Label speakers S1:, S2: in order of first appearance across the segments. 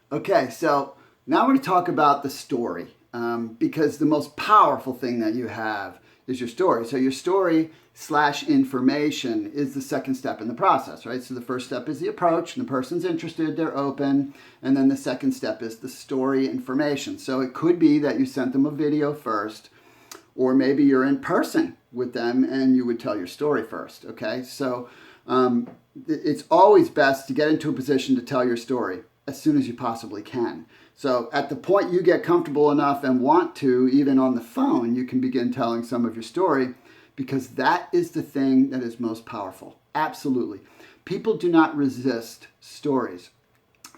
S1: Okay, so now we're going to talk about the story because the most powerful thing that you have is your story. So your story slash information is the second step in the process, right? So the first step is the approach, and the person's interested, they're open, and then the second step is the story information. So it could be that you sent them a video first, or maybe you're in person with them and you would tell your story first, okay? So it's always best to get into a position to tell your story as soon as you possibly can. So at the point you get comfortable enough and want to, even on the phone, you can begin telling some of your story because that is the thing that is most powerful. Absolutely. People do not resist stories.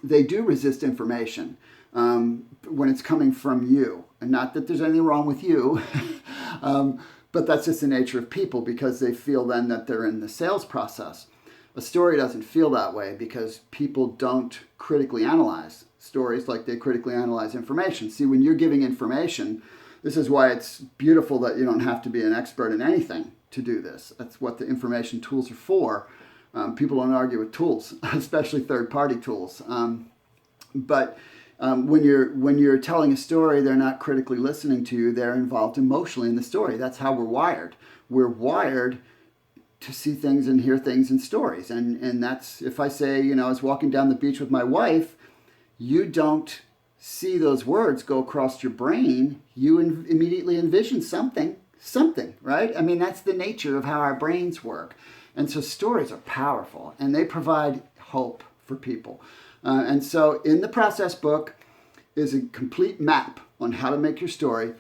S1: They do resist information when it's coming from you. And not that there's anything wrong with you, but that's just the nature of people because they feel then that they're in the sales process. A story doesn't feel that way because people don't critically analyze stories like they critically analyze information. See, when you're giving information, this is why it's beautiful that you don't have to be an expert in anything to do this. That's what the information tools are for. People don't argue with tools, especially third-party tools. But when you're telling a story, they're not critically listening to you. They're involved emotionally in the story. That's how we're wired. We're wired to see things and hear things in stories. And that's, if I say, I was walking down the beach with my wife, you don't see those words go across your brain. You immediately envision something, right? I mean, that's the nature of how our brains work. And so stories are powerful and they provide hope for people. And so in the process book is a complete map on how to make your story.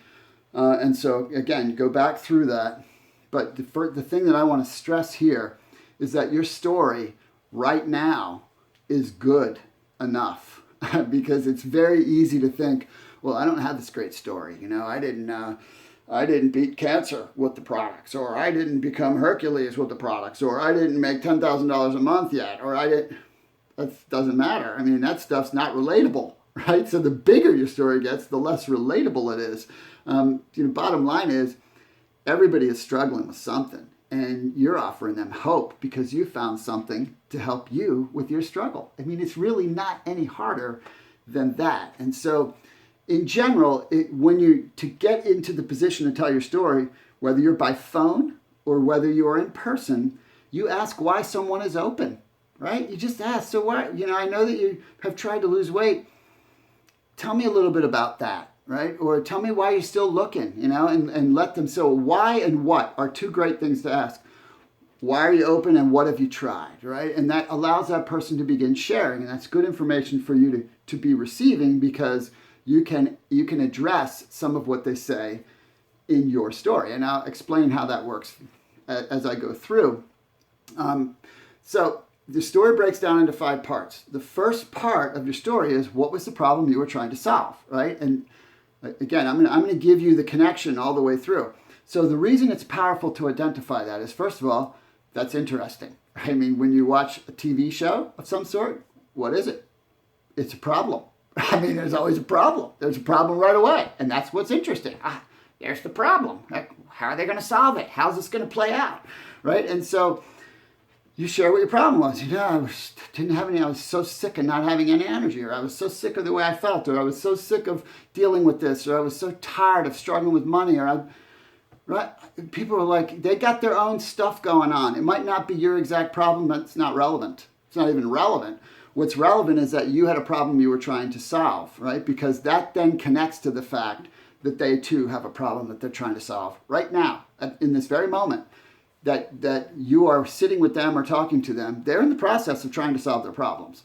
S1: And so again, go back through that. But the thing that I want to stress here is that your story right now is good enough because it's very easy to think, well, I don't have this great story. I didn't beat cancer with the products, or I didn't become Hercules with the products, or I didn't make $10,000 a month yet, or I didn't. That doesn't matter. I mean, that stuff's not relatable, right? So the bigger your story gets, the less relatable it is. Bottom line is, everybody is struggling with something, and you're offering them hope because you found something to help you with your struggle. I mean, it's really not any harder than that. And so, in general, to get into the position to tell your story, whether you're by phone or whether you are in person, you ask why someone is open, right? You just ask, so why? I know that you have tried to lose weight. Tell me a little bit about that. Right? Or tell me why you're still looking, and let them. So why and what are two great things to ask. Why are you open and what have you tried, right? And that allows that person to begin sharing, and that's good information for you to be receiving because you can address some of what they say in your story. And I'll explain how that works as I go through. So the story breaks down into 5 parts. The first part of your story is what was the problem you were trying to solve, right? And again, I'm going to give you the connection all the way through. So the reason it's powerful to identify that is, first of all, that's interesting. I mean, when you watch a TV show of some sort, what is it? It's a problem. I mean, there's always a problem. There's a problem right away, and that's what's interesting. There's the problem. How are they going to solve it? How's this going to play out, right? And so you share what your problem was. I was so sick of not having any energy, or I was so sick of the way I felt, or I was so sick of dealing with this, or I was so tired of struggling with money, right? People are like, they got their own stuff going on. It might not be your exact problem, but it's not relevant. It's not even relevant. What's relevant is that you had a problem you were trying to solve, right? Because that then connects to the fact that they too have a problem that they're trying to solve right now, in this very moment. That you are sitting with them or talking to them, they're in the process of trying to solve their problems.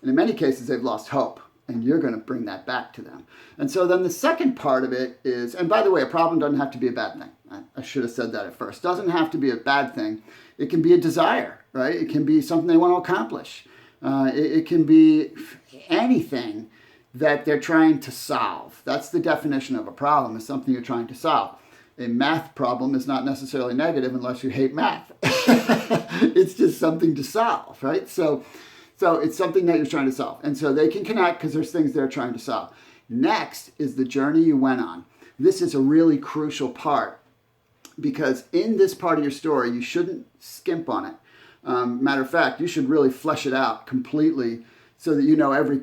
S1: And in many cases, they've lost hope, and you're going to bring that back to them. And so then the second part of it is, and by the way, a problem doesn't have to be a bad thing. I should have said that at first. It doesn't have to be a bad thing. It can be a desire, right? It can be something they want to accomplish. It can be anything that they're trying to solve. That's the definition of a problem, is something you're trying to solve. A math problem is not necessarily negative unless you hate math. It's just something to solve, right? So it's something that you're trying to solve. And so they can connect because there's things they're trying to solve. Next is the journey you went on. This is a really crucial part because in this part of your story, you shouldn't skimp on it. Matter of fact, you should really flesh it out completely so that you know every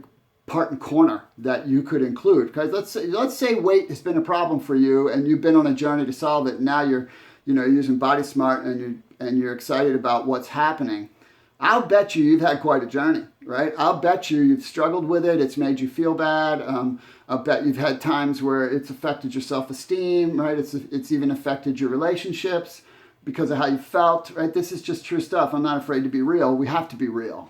S1: part and corner that you could include. Because let's say weight has been a problem for you and you've been on a journey to solve it. Now you're using Body Smart and you're excited about what's happening. I'll bet you've had quite a journey, right? I'll bet you've struggled with it. It's made you feel bad. I'll bet you've had times where it's affected your self-esteem, right? It's even affected your relationships because of how you felt, right? This is just true stuff. I'm not afraid to be real. We have to be real.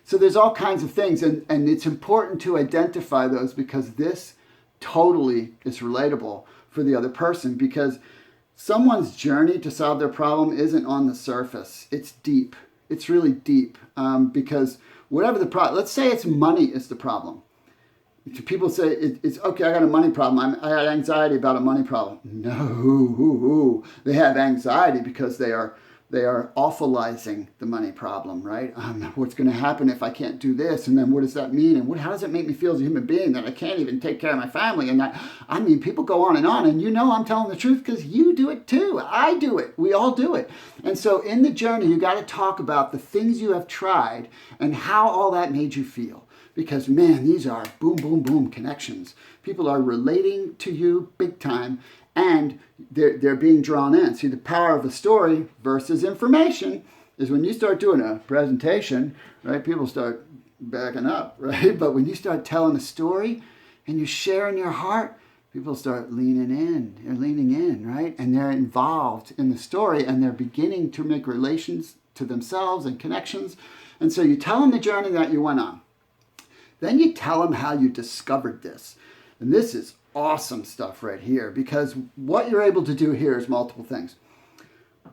S1: So there's all kinds of things, and it's important to identify those because this totally is relatable for the other person, because someone's journey to solve their problem isn't on the surface. It's deep. It's really deep, because whatever the problem, let's say it's money is the problem. People say it's okay, I got a money problem. I had anxiety about a money problem. No, they have anxiety because they are awfulizing the money problem, right? What's going to happen if I can't do this? And then what does that mean? And how does it make me feel as a human being that I can't even take care of my family? And people go on. And I'm telling the truth because you do it too. I do it. We all do it. And so in the journey, you got to talk about the things you have tried and how all that made you feel. Because, man, these are boom, boom, boom connections. People are relating to you big time, and they're being drawn in. See, the power of a story versus information is when you start doing a presentation, right? People start backing up, right? But when you start telling a story and you share in your heart, people start leaning in. They're leaning in, right? And they're involved in the story, and they're beginning to make relations to themselves and connections. And so you tell them the journey that you went on. Then you tell them how you discovered this. And this is awesome stuff right here, because what you're able to do here is multiple things.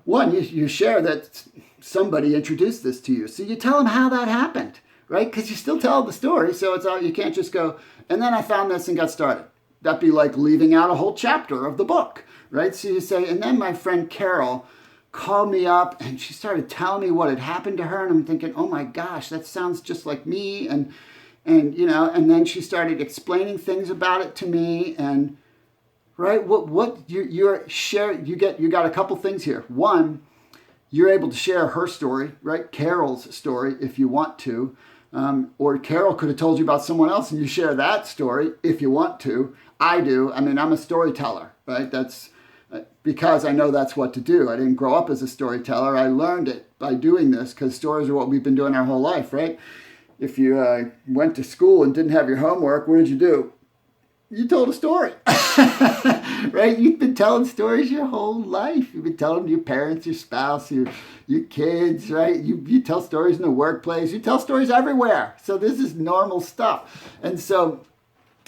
S1: One, you share that somebody introduced this to you. So you tell them how that happened, right? Because you still tell the story. So you can't just go, and then I found this and got started. That'd be like leaving out a whole chapter of the book, right? So you say, and then my friend Carol called me up and she started telling me what had happened to her. And I'm thinking, oh my gosh, that sounds just like me. And then she started explaining things about it to me, and right, you got a couple things here. One, you're able to share her story, right? Carol's story, if you want to, or Carol could have told you about someone else, and you share that story if you want to. I do. I mean, I'm a storyteller, right? That's because I know that's what to do. I didn't grow up as a storyteller. I learned it by doing this, because stories are what we've been doing our whole life, right? If you went to school and didn't have your homework, what did you do? You told a story, right? You've been telling stories your whole life. You've been telling them to your parents, your spouse, your kids, right? You tell stories in the workplace. You tell stories everywhere. So this is normal stuff. And so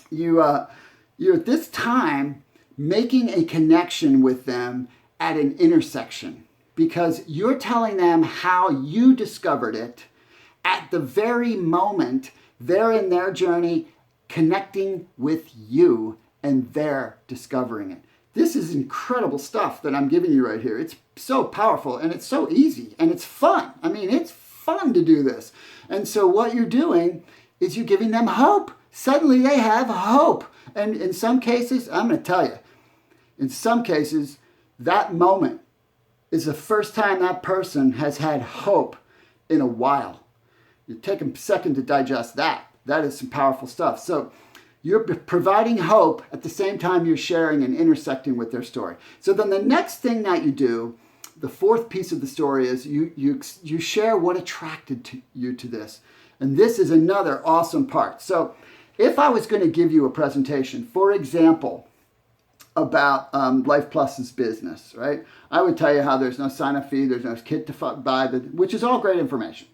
S1: you're at this time making a connection with them at an intersection, because you're telling them how you discovered it at the very moment they're in their journey connecting with you and they're discovering it. This is incredible stuff that I'm giving you right here. It's so powerful and it's so easy and it's fun. I mean, it's fun to do this. And so what you're doing is you're giving them hope. Suddenly they have hope. And in some cases, I'm going to tell you, in some cases, that moment is the first time that person has had hope in a while. You take a second to digest that. That is some powerful stuff. So you're providing hope at the same time you're sharing and intersecting with their story. So then the next thing that you do, the fourth piece of the story, is you share what attracted you to this. And this is another awesome part. So if I was going to give you a presentation, for example, about Life Plus's business, right? I would tell you how there's no sign-up fee, there's no kit to buy, which is all great information.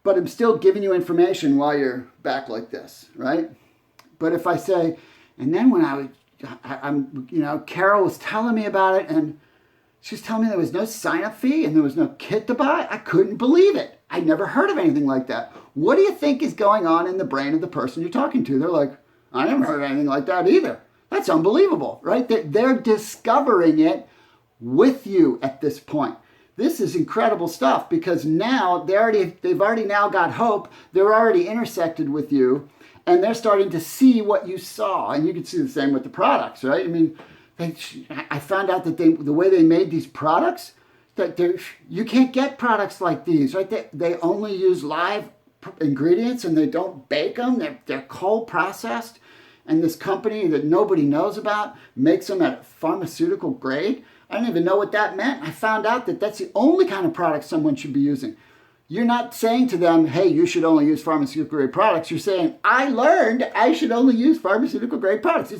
S1: But I'm still giving you information while you're back like this, right? But if I say, and then when Carol was telling me about it, and she was telling me there was no sign-up fee and there was no kit to buy, I couldn't believe it. I never heard of anything like that. What do you think is going on in the brain of the person you're talking to? They're like, I never heard of anything like that either. That's unbelievable, right? They're discovering it with you at this point. This is incredible stuff, because now they've already now got hope. They're already intersected with you, and they're starting to see what you saw. And you can see the same with the products, right? I mean, I found out that the way they made these products, that you can't get products like these, right? They only use live ingredients and they don't bake them. They're cold processed. And this company that nobody knows about makes them at pharmaceutical grade. I didn't even know what that meant. I found out that that's the only kind of product someone should be using. You're not saying to them, hey, you should only use pharmaceutical grade products. You're saying, I learned I should only use pharmaceutical grade products.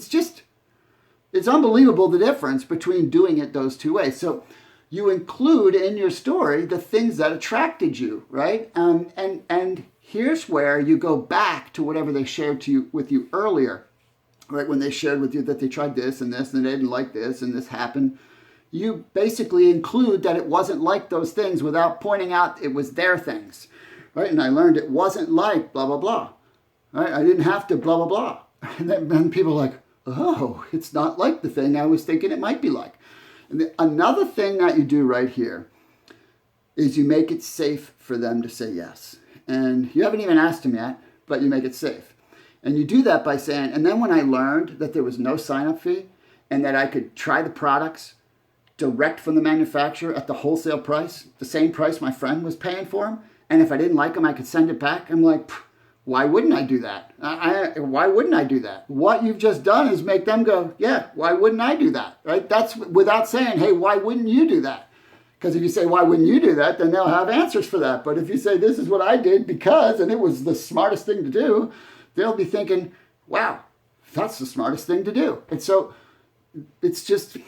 S1: It's unbelievable the difference between doing it those two ways. So you include in your story the things that attracted you, right? And here's where you go back to whatever they shared with you earlier, right? When they shared with you that they tried this and they didn't like this and this happened. You basically include that it wasn't like those things without pointing out it was their things, right? And I learned it wasn't like blah, blah, blah, right? I didn't have to blah, blah, blah. And then people are like, oh, it's not like the thing I was thinking it might be like. And another thing that you do right here is you make it safe for them to say yes. And you haven't even asked them yet, but you make it safe. And you do that by saying, and then when I learned that there was no sign-up fee and that I could try the products direct from the manufacturer at the wholesale price, the same price my friend was paying for them, and if I didn't like them, I could send it back. I'm like, why wouldn't I do that? Why wouldn't I do that? What you've just done is make them go, yeah, why wouldn't I do that, right? That's without saying, hey, why wouldn't you do that? Because if you say, why wouldn't you do that, then they'll have answers for that. But if you say, this is what I did because, and it was the smartest thing to do, they'll be thinking, wow, that's the smartest thing to do. And so it's just,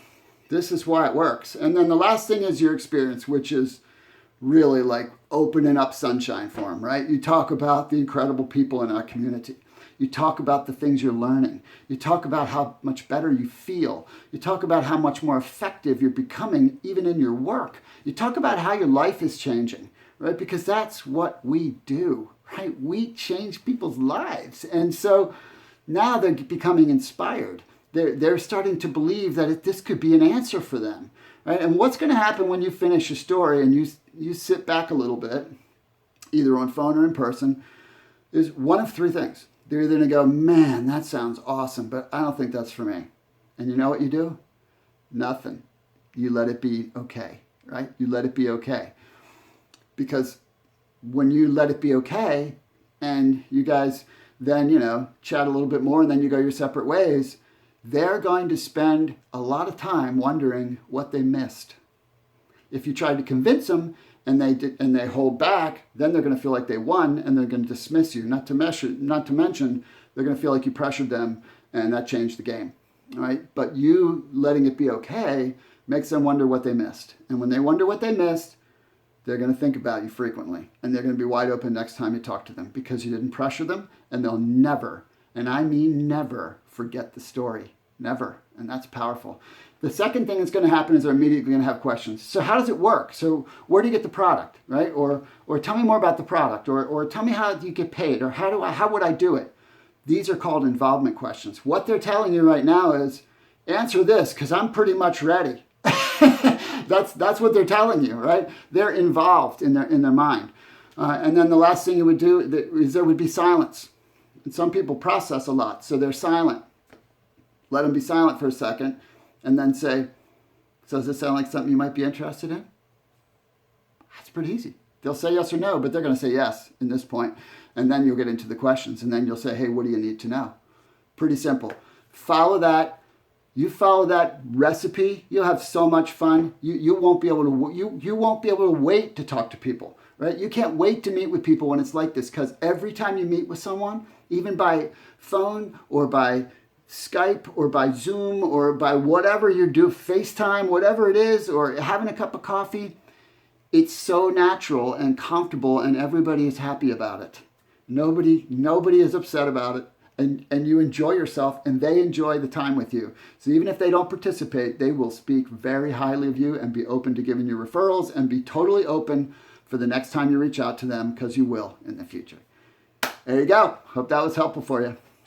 S1: this is why it works. And then the last thing is your experience, which is really like opening up sunshine for them, right? You talk about the incredible people in our community. You talk about the things you're learning. You talk about how much better you feel. You talk about how much more effective you're becoming even in your work. You talk about how your life is changing, right? Because that's what we do, right? We change people's lives. And so now they're becoming inspired. They're starting to believe that this could be an answer for them, right? And what's going to happen when you finish your story and you sit back a little bit, either on phone or in person, is one of three things. They're either going to go, man, that sounds awesome, but I don't think that's for me. And you know what you do? Nothing. You let it be okay, right? You let it be okay. Because when you let it be okay and you guys then, chat a little bit more and then you go your separate ways, they're going to spend a lot of time wondering what they missed. If you tried to convince them and they hold back, then they're going to feel like they won and they're going to dismiss you. Not to mention, they're going to feel like you pressured them and that changed the game. All right? But you letting it be okay makes them wonder what they missed. And when they wonder what they missed, they're going to think about you frequently. And they're going to be wide open next time you talk to them because you didn't pressure them, and they'll never, and I mean never, forget the story. Never. And that's powerful. The second thing that's going to happen is they're immediately going to have questions. So how does it work? So where do you get the product, right? Or tell me more about the product, or tell me how do you get paid, or how would I do it? These are called involvement questions. What they're telling you right now is answer this because I'm pretty much ready. That's what they're telling you, right? They're involved in their mind. And then the last thing you would do is there would be silence. And some people process a lot, so they're silent. Let them be silent for a second and then say, so does this sound like something you might be interested in? That's pretty easy. They'll say yes or no, but they're going to say yes in this point. And then you'll get into the questions and then you'll say, hey, what do you need to know? Pretty simple. Follow that. You follow that recipe, you'll have so much fun. You won't be able to wait to talk to people, right? You can't wait to meet with people when it's like this because every time you meet with someone, even by phone or by Skype or by Zoom or by whatever you do, FaceTime, whatever it is, or having a cup of coffee, it's so natural and comfortable and everybody is happy about it. Nobody is upset about it. And you enjoy yourself and they enjoy the time with you. So even if they don't participate, they will speak very highly of you and be open to giving you referrals and be totally open for the next time you reach out to them because you will in the future. There you go. Hope that was helpful for you.